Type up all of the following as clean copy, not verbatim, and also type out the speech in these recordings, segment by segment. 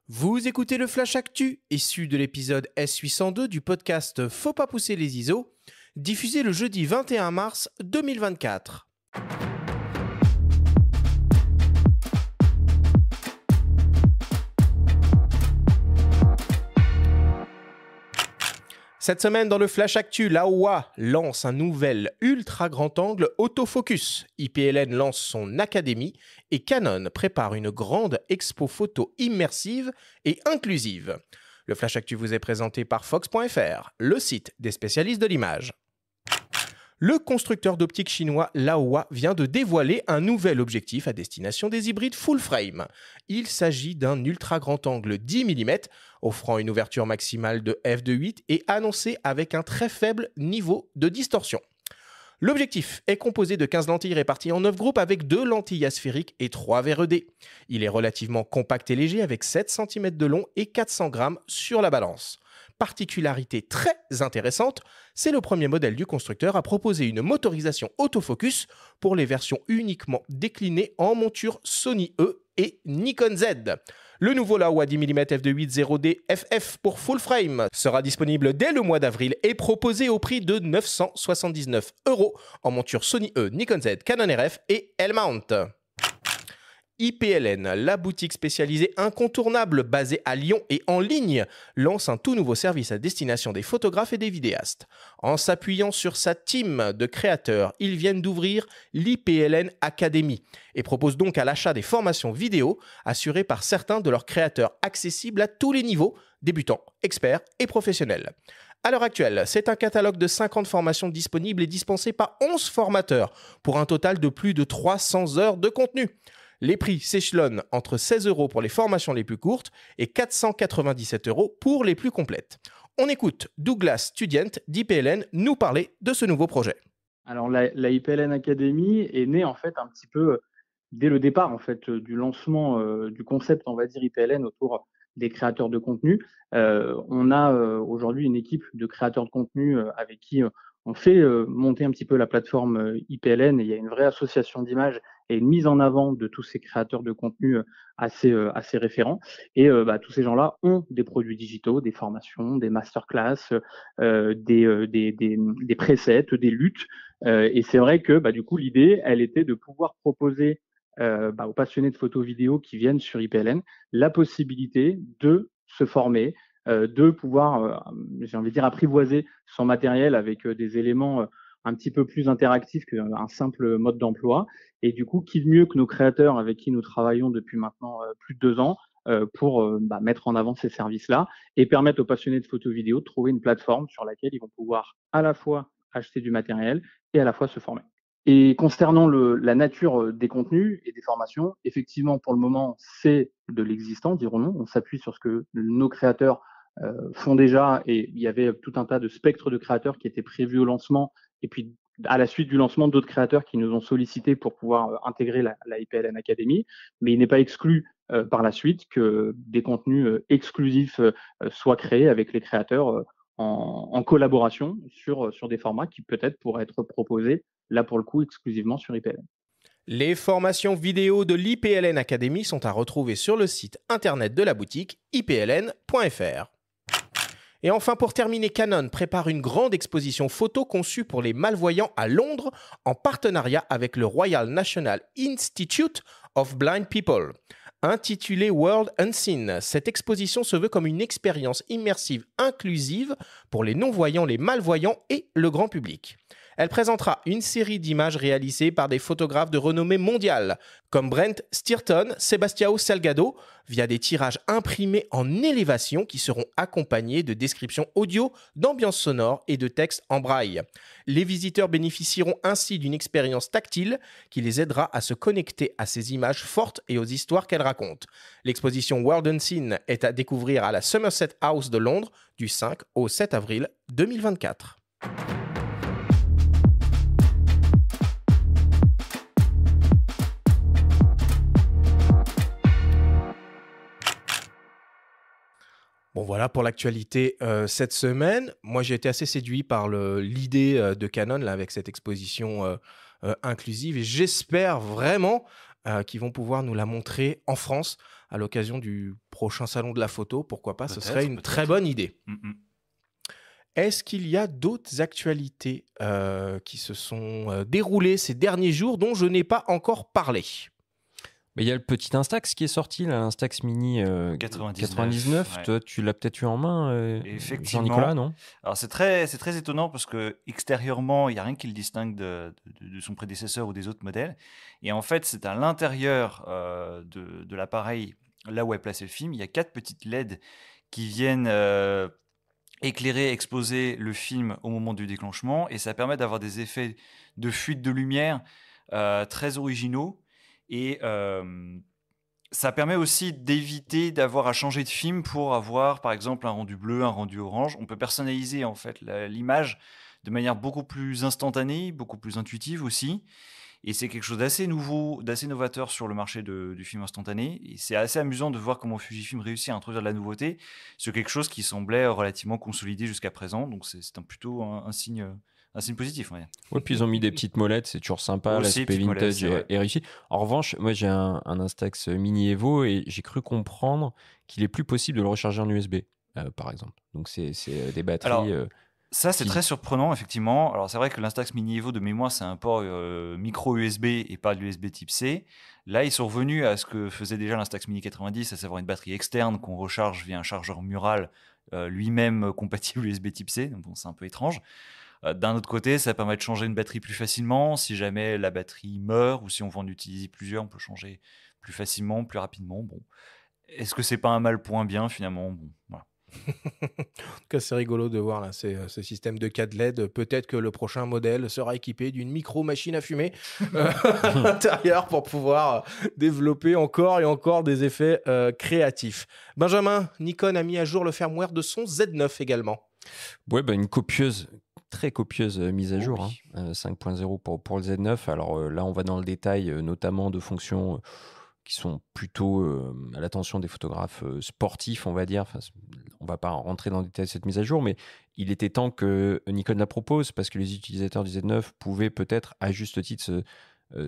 Vous écoutez le Flash Actu, issu de l'épisode S802 du podcast Faut pas pousser les ISO, diffusé le jeudi 21 mars 2024. Cette semaine, dans le Flash Actu, Laowa lance un nouvel ultra grand angle autofocus. IPLN lance son académie et Canon prépare une grande expo photo immersive et inclusive. Le Flash Actu vous est présenté par Fox.fr, le site des spécialistes de l'image. Le constructeur d'optique chinois Laowa vient de dévoiler un nouvel objectif à destination des hybrides full frame. Il s'agit d'un ultra grand angle 10 mm, offrant une ouverture maximale de f2.8 et annoncé avec un très faible niveau de distorsion. L'objectif est composé de 15 lentilles réparties en 9 groupes avec 2 lentilles asphériques et 3 verres ED. Il est relativement compact et léger avec 7 cm de long et 400 g sur la balance. Particularité très intéressante, c'est le premier modèle du constructeur à proposer une motorisation autofocus pour les versions uniquement déclinées en monture Sony E et Nikon Z. Le nouveau Laowa 10 mm f2.8 0D FF pour full frame sera disponible dès le mois d'avril et proposé au prix de 979 € en monture Sony E, Nikon Z, Canon RF et L-mount. IPLN, la boutique spécialisée incontournable basée à Lyon et en ligne, lance un tout nouveau service à destination des photographes et des vidéastes. En s'appuyant sur sa team de créateurs, ils viennent d'ouvrir l'IPLN Academy et proposent donc à l'achat des formations vidéo assurées par certains de leurs créateurs accessibles à tous les niveaux, débutants, experts et professionnels. À l'heure actuelle, c'est un catalogue de 50 formations disponibles et dispensées par 11 formateurs pour un total de plus de 300 heures de contenu. Les prix s'échelonnent entre 16 € pour les formations les plus courtes et 497 € pour les plus complètes. On écoute Douglas Student d'IPLN nous parler de ce nouveau projet. Alors la IPLN Academy est née en fait un petit peu dès le départ en fait du lancement du concept, on va dire IPLN autour des créateurs de contenu. On a aujourd'hui une équipe de créateurs de contenu avec qui on fait monter un petit peu la plateforme IPLN, et il y a une vraie association d'images et une mise en avant de tous ces créateurs de contenu assez référents. Et tous ces gens-là ont des produits digitaux, des formations, des masterclass, des presets, des luttes. Et c'est vrai que du coup, l'idée, elle était de pouvoir proposer aux passionnés de photos vidéo qui viennent sur IPLN la possibilité de se former, de pouvoir, j'ai envie de dire, apprivoiser son matériel avec des éléments un petit peu plus interactifs qu'un simple mode d'emploi. Et du coup, qui de mieux que nos créateurs avec qui nous travaillons depuis maintenant plus de 2 ans pour mettre en avant ces services-là et permettre aux passionnés de photos vidéo de trouver une plateforme sur laquelle ils vont pouvoir à la fois acheter du matériel et à la fois se former. Et concernant la nature des contenus et des formations, effectivement, pour le moment, c'est de l'existant, dirons-nous. On s'appuie sur ce que nos créateurs font déjà, et il y avait tout un tas de spectres de créateurs qui étaient prévus au lancement, et puis à la suite du lancement, d'autres créateurs qui nous ont sollicités pour pouvoir intégrer la IPLN Academy. Mais il n'est pas exclu par la suite que des contenus exclusifs soient créés avec les créateurs en collaboration sur des formats qui peut-être pourraient être proposés là pour le coup exclusivement sur IPLN. Les formations vidéo de l'IPLN Academy sont à retrouver sur le site internet de la boutique ipln.fr. Et enfin, pour terminer, Canon prépare une grande exposition photo conçue pour les malvoyants à Londres en partenariat avec le Royal National Institute of Blind People. Intitulée World Unseen, cette exposition se veut comme une expérience immersive inclusive pour les non-voyants, les malvoyants et le grand public. Elle présentera une série d'images réalisées par des photographes de renommée mondiale, comme Brent Stearton, Sebastião Salgado, via des tirages imprimés en élévation qui seront accompagnés de descriptions audio, d'ambiance sonore et de textes en braille. Les visiteurs bénéficieront ainsi d'une expérience tactile qui les aidera à se connecter à ces images fortes et aux histoires qu'elles racontent. L'exposition World Unseen est à découvrir à la Somerset House de Londres du 5 au 7 avril 2024. Bon, voilà pour l'actualité cette semaine. Moi, j'ai été assez séduit par l'idée de Canon là, avec cette exposition inclusive, et j'espère vraiment qui vont pouvoir nous la montrer en France à l'occasion du prochain salon de la photo. Pourquoi pas, ce serait une très bonne idée. Est-ce qu'il y a d'autres actualités qui se sont déroulées ces derniers jours dont je n'ai pas encore parlé? Mais il y a le petit Instax qui est sorti, là, l'Instax Mini 99. ouais. Toi, tu l'as peut-être eu en main, Effectivement. Jean-Nicolas, non? Alors c'est très étonnant parce que extérieurement, il n'y a rien qui le distingue de son prédécesseur ou des autres modèles. Et en fait, c'est à l'intérieur de l'appareil, là où est placé le film, il y a 4 petites LED qui viennent éclairer, exposer le film au moment du déclenchement. Et ça permet d'avoir des effets de fuite de lumière très originaux. Et ça permet aussi d'éviter d'avoir à changer de film pour avoir, par exemple, un rendu bleu, un rendu orange. On peut personnaliser en fait l'image de manière beaucoup plus instantanée, beaucoup plus intuitive aussi. Et c'est quelque chose d'assez nouveau, d'assez novateur sur le marché du film instantané. Et c'est assez amusant de voir comment Fujifilm réussit à introduire de la nouveauté sur quelque chose qui semblait relativement consolidé jusqu'à présent. Donc c'est plutôt un signe positif. Ouais. Ouais, puis ils ont mis des petites molettes, c'est toujours sympa, Aussi, l'aspect petites vintage molettes, est réussi. En revanche, moi j'ai un Instax Mini Evo et j'ai cru comprendre qu'il est plus possible de le recharger en USB, par exemple. Donc c'est des batteries... Alors, ça, c'est très surprenant, effectivement. Alors, c'est vrai que l'Instax Mini Evo, de mémoire, c'est un port micro USB et pas de l'USB type C. Là, ils sont revenus à ce que faisait déjà l'Instax Mini 90, à savoir une batterie externe qu'on recharge via un chargeur mural, lui-même compatible USB type C. Donc, bon, c'est un peu étrange. D'un autre côté, ça permet de changer une batterie plus facilement. Si jamais la batterie meurt ou si on veut en utiliser plusieurs, on peut changer plus facilement, plus rapidement. Bon. Est-ce que c'est pas un mal pour un bien, finalement? Bon, voilà. En tout cas, c'est rigolo de voir là, ce système de 4 LED. Peut-être que le prochain modèle sera équipé d'une micro-machine à fumer à l'intérieur pour pouvoir développer encore et encore des effets créatifs. Benjamin, Nikon a mis à jour le firmware de son Z9 également. Ouais, une très copieuse mise à jour, oui. 5.0 pour le Z9. Alors là, on va dans le détail, notamment de fonctions qui sont plutôt à l'attention des photographes sportifs, on va dire. Enfin, on ne va pas rentrer dans le détail de cette mise à jour, mais il était temps que Nikon la propose parce que les utilisateurs du Z9 pouvaient peut-être, à juste titre, se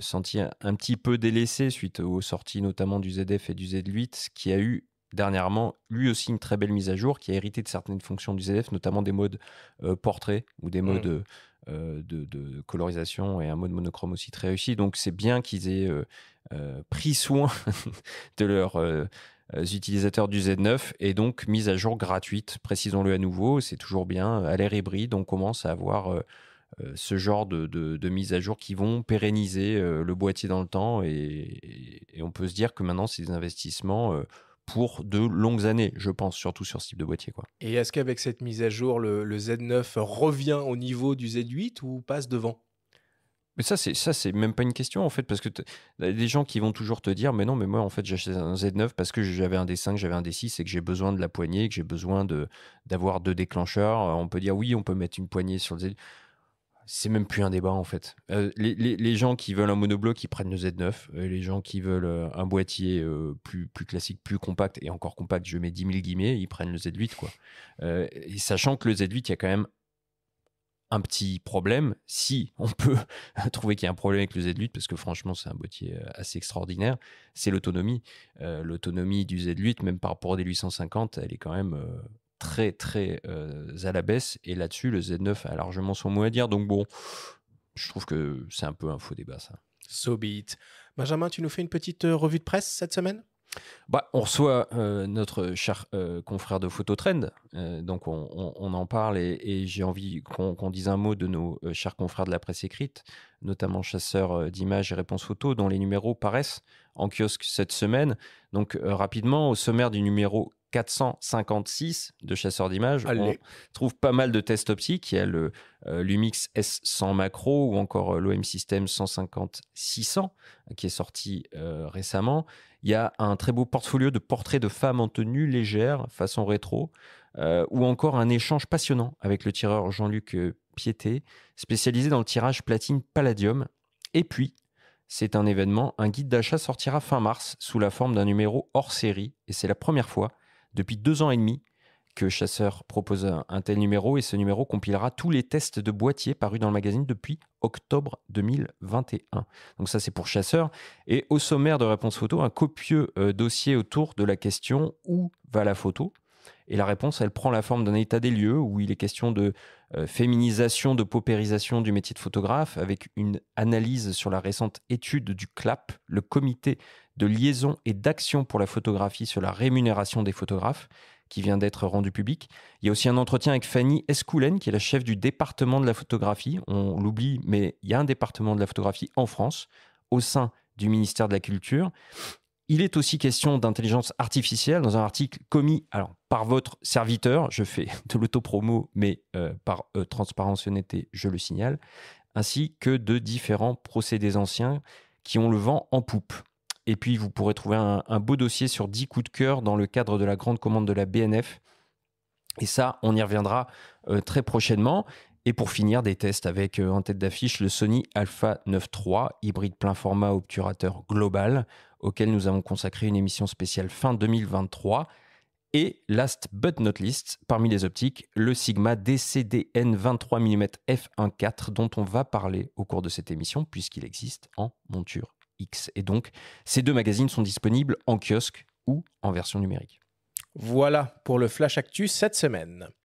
sentir un petit peu délaissés suite aux sorties notamment du ZF et du Z8, qui a eu dernièrement, lui aussi, une très belle mise à jour qui a hérité de certaines fonctions du ZF, notamment des modes portrait ou des modes de colorisation et un mode monochrome aussi très réussi. Donc, c'est bien qu'ils aient pris soin de leurs utilisateurs du Z9 et donc mise à jour gratuite. Précisons-le à nouveau, c'est toujours bien. À l'ère hybride, on commence à avoir ce genre de mise à jour qui vont pérenniser le boîtier dans le temps et on peut se dire que maintenant, c'est des investissements pour de longues années, je pense, surtout sur ce type de boîtier, quoi. Et est-ce qu'avec cette mise à jour, le Z9 revient au niveau du Z8 ou passe devant? Mais ça, c'est même pas une question, en fait, parce que y a des gens qui vont toujours te dire, mais non, mais moi, en fait, j'ai acheté un Z9 parce que j'avais un D5, j'avais un D6 et que j'ai besoin de la poignée, que j'ai besoin d'avoir 2 déclencheurs. On peut dire, oui, on peut mettre une poignée sur le Z9. C'est même plus un débat, en fait. Les gens qui veulent un monobloc, ils prennent le Z9. Les gens qui veulent un boîtier plus classique, plus compact, et encore compact, je mets 10 000 guillemets, ils prennent le Z8, quoi. Et sachant que le Z8, il y a quand même un petit problème, si on peut trouver qu'il y a un problème avec le Z8, parce que franchement, c'est un boîtier assez extraordinaire, c'est l'autonomie. L'autonomie du Z8, même par rapport au D850, elle est quand même très, très à la baisse. Et là-dessus, le Z9 a largement son mot à dire. Donc bon, je trouve que c'est un peu un faux débat, ça. So be it. Benjamin, tu nous fais une petite revue de presse cette semaine? On reçoit notre cher confrère de Phototrend, donc on en parle et j'ai envie qu'on dise un mot de nos chers confrères de la presse écrite, notamment chasseurs d'images et réponses photos, dont les numéros paraissent en kiosque cette semaine. Donc rapidement, au sommaire du numéro 456 de chasseurs d'images, on trouve pas mal de tests optiques. Il y a le Lumix S100 macro ou encore l'OM System 150-600 qui est sorti récemment. Il y a un très beau portfolio de portraits de femmes en tenue légère, façon rétro, ou encore un échange passionnant avec le tireur Jean-Luc Piété, spécialisé dans le tirage platine Palladium. Et puis, c'est un événement, un guide d'achat sortira fin mars sous la forme d'un numéro hors série, et c'est la première fois depuis 2 ans et demi que Chasseur propose un tel numéro, et ce numéro compilera tous les tests de boîtiers parus dans le magazine depuis octobre 2021. Donc ça, c'est pour Chasseur. Et au sommaire de Réponse Photo, un copieux dossier autour de la question « Où va la photo ?» Et la réponse, elle prend la forme d'un état des lieux où il est question de féminisation, de paupérisation du métier de photographe, avec une analyse sur la récente étude du CLAP, le comité de liaison et d'action pour la photographie sur la rémunération des photographes, qui vient d'être rendu public. Il y a aussi un entretien avec Fanny Escoulen, qui est la chef du département de la photographie. On l'oublie, mais il y a un département de la photographie en France, au sein du ministère de la Culture. Il est aussi question d'intelligence artificielle dans un article commis par votre serviteur, je fais de l'autopromo, mais par transparence et honnêteté, je le signale, ainsi que de différents procédés anciens qui ont le vent en poupe. Et puis, vous pourrez trouver un beau dossier sur 10 coups de cœur dans le cadre de la grande commande de la BNF. Et ça, on y reviendra très prochainement. Et pour finir, des tests avec en tête d'affiche le Sony Alpha 9 III, hybride plein format obturateur global, auquel nous avons consacré une émission spéciale fin 2023. Et last but not least, parmi les optiques, le Sigma DCDN 23 mm f1.4 dont on va parler au cours de cette émission puisqu'il existe en monture X. Et donc, ces deux magazines sont disponibles en kiosque ou en version numérique. Voilà pour le Flash Actu cette semaine.